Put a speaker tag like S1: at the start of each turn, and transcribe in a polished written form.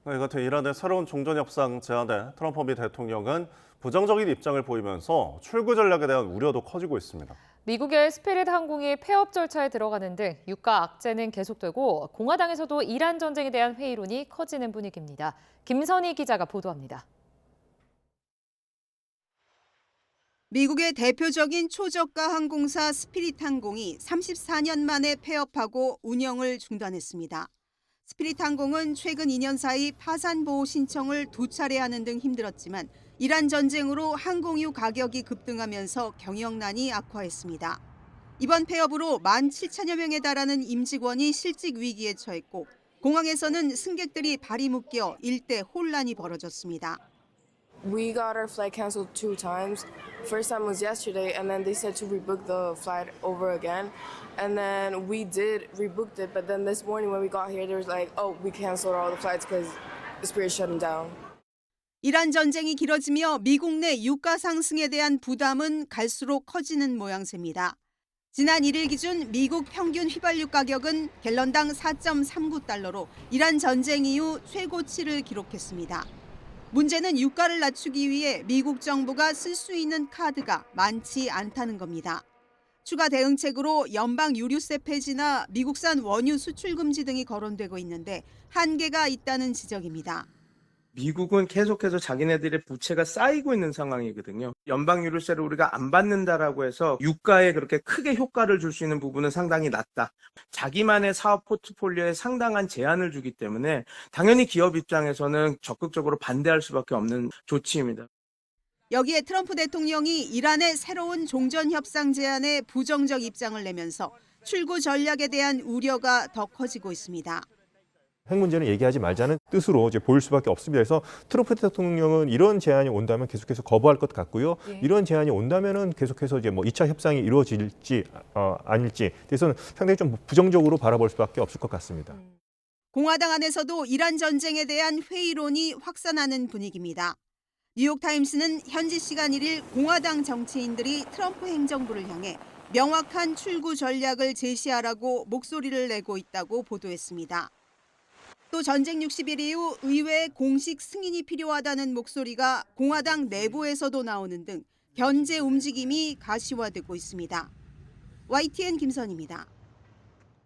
S1: 이 같은 이란의 새로운 종전 협상 제안에 트럼프 미 대통령은 부정적인 입장을 보이면서 출구 전략에 대한 우려도 커지고 있습니다.
S2: 미국의 스피릿 항공이 폐업 절차에 들어가는 등 유가 악재는 계속되고 공화당에서도 이란 전쟁에 대한 회의론이 커지는 분위기입니다. 김선희 기자가 보도합니다.
S3: 미국의 대표적인 초저가 항공사 스피릿 항공이 34년 만에 폐업하고 운영을 중단했습니다. 스피릿 항공은 최근 2년 사이 파산 보호 신청을 2차례 하는 등 힘들었지만 이란 전쟁으로 항공유 가격이 급등하면서 경영난이 악화했습니다. 이번 폐업으로 17,000여 명에 달하는 임직원이 실직 위기에 처했고 공항에서는 승객들이 발이 묶여 일대 혼란이 벌어졌습니다.
S4: We got our flight canceled 2 times. First time was yesterday, and then they said to rebook the flight over again. And then we did rebooked it, but then this morning when we got here, there was like, oh, we canceled all the flights because the Spirit shut them down.
S3: 이란 전쟁이 길어지며 미국 내 유가 상승에 대한 부담은 갈수록 커지는 모양새입니다. 지난 1일 기준 미국 평균 휘발유 가격은 갤런당 4.39달러로 이란 전쟁 이후 최고치를 기록했습니다. 문제는 유가를 낮추기 위해 미국 정부가 쓸 수 있는 카드가 많지 않다는 겁니다. 추가 대응책으로 연방 유류세 폐지나 미국산 원유 수출 금지 등이 거론되고 있는데 한계가 있다는 지적입니다.
S5: 미국은 계속해서 자기네들의 부채가 쌓이고 있는 상황이거든요. 연방유류세를 우리가 안 받는다라고 해서 유가에 그렇게 크게 효과를 줄 수 있는 부분은 상당히 낮다. 자기만의 사업 포트폴리오에 상당한 제한을 주기 때문에 당연히 기업 입장에서는 적극적으로 반대할 수밖에 없는 조치입니다.
S3: 여기에 트럼프 대통령이 이란의 새로운 종전 협상 제안에 부정적 입장을 내면서 출구 전략에 대한 우려가 더 커지고 있습니다.
S6: 핵 문제는 얘기하지 말자는 뜻으로 이제 보일 수밖에 없습니다. 그래서 트럼프 대통령은 이런 제안이 온다면 계속해서 거부할 것 같고요. 이런 제안이 온다면은 계속해서 이제 뭐 2차 협상이 이루어질지 아닐지 대해서는 상당히 좀 부정적으로 바라볼 수밖에 없을 것 같습니다.
S3: 공화당 안에서도 이란 전쟁에 대한 회의론이 확산하는 분위기입니다. 뉴욕타임스는 현지 시간 1일 공화당 정치인들이 트럼프 행정부를 향해 명확한 출구 전략을 제시하라고 목소리를 내고 있다고 보도했습니다. 또 전쟁 60일 이후 의회의 공식 승인이 필요하다는 목소리가 공화당 내부에서도 나오는 등 견제 움직임이 가시화되고 있습니다. YTN 김선희입니다.